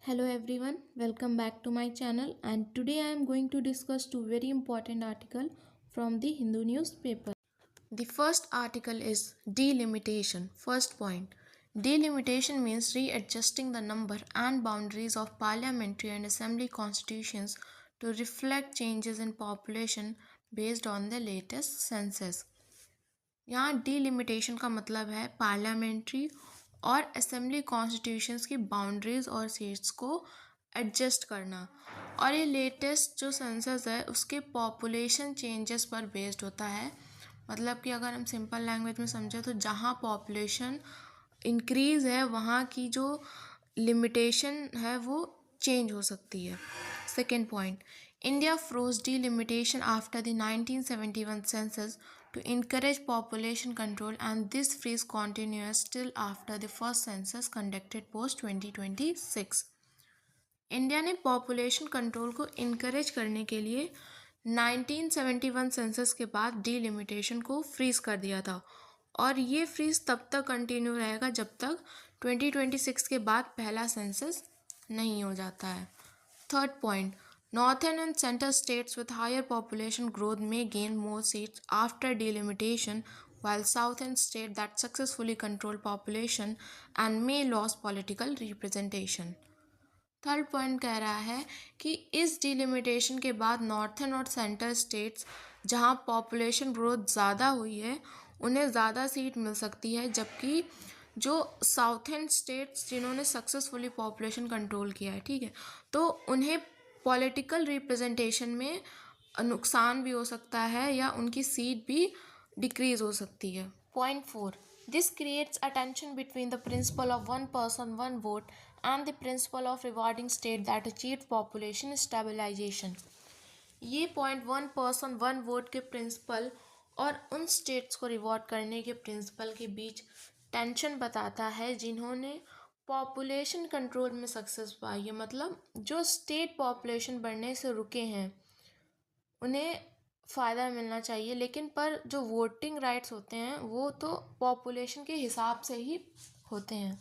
Hello everyone, welcome back to my channel and today I am going to discuss two very important articles from the Hindu newspaper. The first article is delimitation. First point. Delimitation means readjusting the number and boundaries of parliamentary and assembly constitutions to reflect changes in population based on the latest census. यहाँ delimitation का मतलब है parliamentary और assembly constitutions की boundaries और seats को adjust करना और ये लेटेस्ट जो सेंसस है उसके पॉपुलेशन चेंजेस पर बेस्ड होता है। मतलब कि अगर हम सिंपल लैंग्वेज में समझें तो जहाँ पॉपुलेशन इंक्रीज़ है वहाँ की जो लिमिटेशन है वो चेंज हो सकती है। Second point, India froze delimitation after the 1971 census to encourage population control and this freeze continues still after the first census conducted post 2026। India ने पॉपुलेशन कंट्रोल को इनकरेज करने के लिए 1971 सेंसस के बाद डिलिमिटेशन को फ्रीज कर दिया था और ये फ्रीज तब तक कंटिन्यू रहेगा जब तक 2026 के बाद पहला सेंसस नहीं हो जाता है। Third point, Northern and center states with higher population growth may gain more seats after delimitation, while southern states that successfully control population and may lose political representation। Third point कह रहा है कि इस delimitation के बाद northern और centre states जहां population growth ज़्यादा हुई है उन्हें ज़्यादा सीट मिल सकती है, जबकि जो साउथर्न स्टेट्स जिन्होंने सक्सेसफुली पॉपुलेशन कंट्रोल किया है, ठीक है, तो उन्हें पॉलिटिकल रिप्रेजेंटेशन में नुकसान भी हो सकता है या उनकी सीट भी डिक्रीज हो सकती है। Point 4, this creates a tension between the principle of one person one vote and the principle of rewarding state that achieve population stabilisation. ये point one person one vote के प्रिंसिपल और उन states को reward करने के principal के बीच tension बताता है जिन्होंने पॉपुलेशन कंट्रोल में सक्सेस पाई है। मतलब जो स्टेट पॉपुलेशन बढ़ने से रुके हैं उन्हें फ़ायदा मिलना चाहिए, लेकिन पर जो वोटिंग राइट्स होते हैं वो तो पॉपुलेशन के हिसाब से ही होते हैं।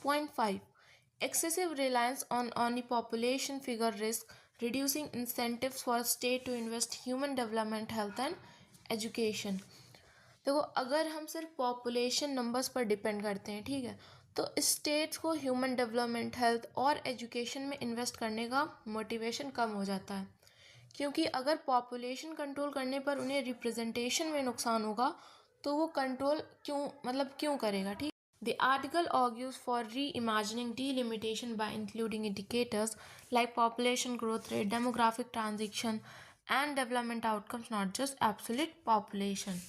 Point 5, excessive reliance on the population figure risk reducing incentives for state to invest human development health and education. देखो, अगर हम सिर्फ पॉपुलेशन नंबर्स पर डिपेंड करते हैं, ठीक है, तो स्टेट्स को ह्यूमन डेवलपमेंट हेल्थ और एजुकेशन में इन्वेस्ट करने का मोटिवेशन कम हो जाता है, क्योंकि अगर पॉपुलेशन कंट्रोल करने पर उन्हें रिप्रेजेंटेशन में नुकसान होगा तो वो कंट्रोल क्यों करेगा, ठीक। The article argues for reimagining delimitation by including indicators like population growth rate, demographic transition, and development outcomes, not just absolute population।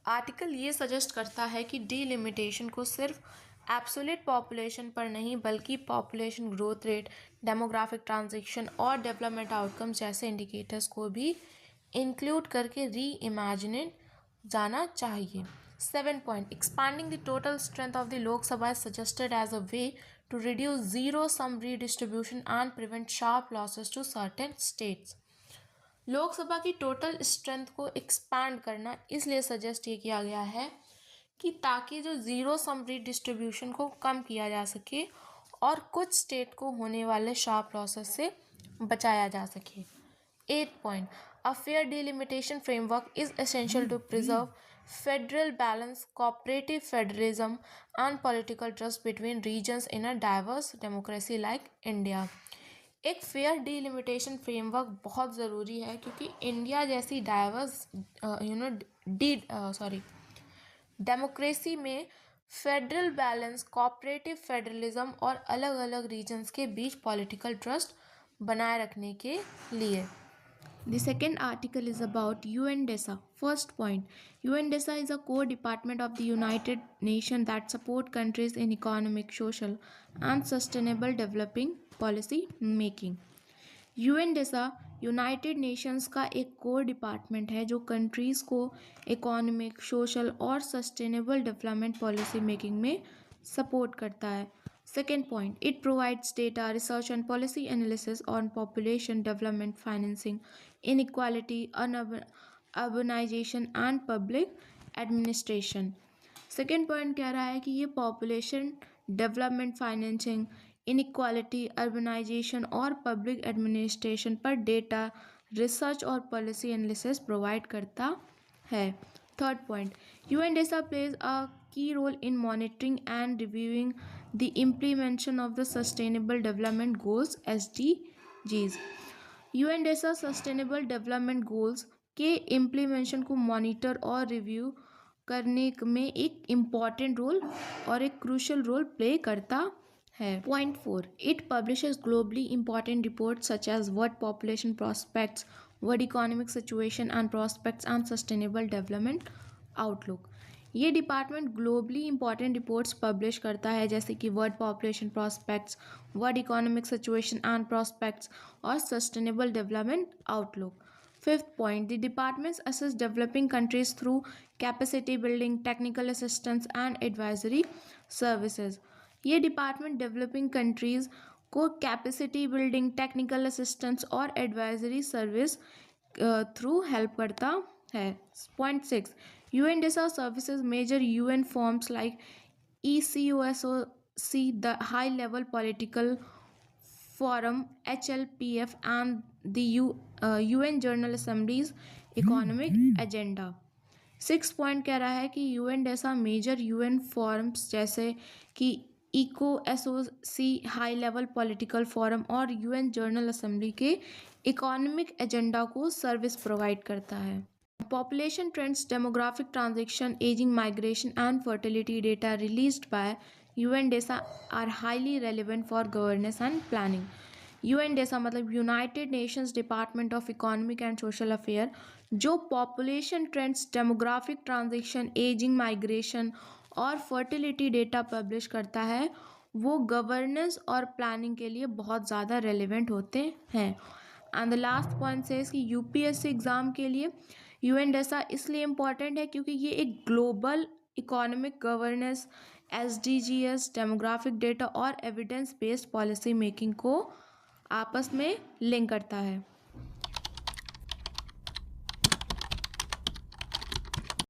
Article ये सजेस्ट करता है कि डिलिमिटेशन को सिर्फ एब्सोल्यूट पॉपुलेशन पर नहीं बल्कि population growth rate, demographic transition और डेवलपमेंट आउटकम्स जैसे इंडिकेटर्स को भी इंक्लूड करके री इमेजिन जाना चाहिए। 7 point, expanding the total strength of the Lok Sabha is suggested as a way to reduce zero sum redistribution and prevent sharp losses to certain states. Lok Sabha की total strength को expand करना इसलिए suggest ये किया गया है कि ताकि जो ज़ीरो सम रीडिस्ट्रीब्यूशन को कम किया जा सके और कुछ स्टेट को होने वाले शार्प लॉसेस से बचाया जा सके। 8 point, a fair delimitation framework is essential to preserve federal balance, cooperative federalism and political trust between regions in a diverse democracy like India. एक फेयर डिलिमिटेशन फ्रेमवर्क बहुत ज़रूरी है क्योंकि इंडिया जैसी डाइवर्स डेमोक्रेसी में फेडरल बैलेंस, कोऑपरेटिव फेडरलिज्म और अलग अलग रीजन्स के बीच पॉलिटिकल ट्रस्ट बनाए रखने के लिए। The second article is about UNDESA. First point, UNDESA is a core department of the United Nations that support countries in economic, social, and sustainable developing policy making. UNDESA United Nations का एक core department है जो countries को economic, social और sustainable development policy making में support करता है। Second point, it provides data, research and policy analysis on population development, financing, inequality, urbanization and public administration। Second point कह रहा है कि ये population development, financing, inequality, urbanisation और पब्लिक एडमिनिस्ट्रेशन पर डेटा, रिसर्च और पॉलिसी एनालिसिस प्रोवाइड करता है। Third point, UNDESA plays a key role in monitoring and reviewing the implementation of the Sustainable Development Goals SDGs। UNDESA sustainable development goals के implementation को monitor और review करने में एक important role और एक क्रूशियल रोल प्ले करता है। Point 4, it publishes globally important report such as world population prospects, world economic situation and prospects and sustainable development outlook. ये department globally important reports publish करता है जैसे कि world population prospects, world economic situation and prospects और sustainable development outlook. Fifth point, the departments assist developing countries through capacity building, technical assistance and advisory services. ये department developing countries को capacity building, technical assistance और advisory service through help करता है। Point 6, UNDESA services major UN forums like ECOSOC, the High Level Political Forum HLPF, and the UN General Assembly's Economic Agenda। 6 point कह रहा है कि UNDESA major UN forums जैसे कि ECOSOC, high level political forum और UN general assembly के economic agenda को service provide करता है। Population trends, demographic transition, aging, migration, and fertility data released by UNDESA are highly relevant for governance and planning। UNDESA मतलब United Nations department of economic and social affair, जो population trends, demographic transition, ageing, migration और fertility data publish करता है, वो governance और planning के लिए बहुत ज़्यादा रेलिवेंट होते हैं। एंड द लास्ट पॉइंट से कि यूपीएससी एग्ज़ाम के लिए यूएनडेसा इसलिए इम्पॉर्टेंट है क्योंकि ये एक global economic governance, SDGs, demographic data और एविडेंस बेस्ड पॉलिसी मेकिंग को आपस में लिंक करता है।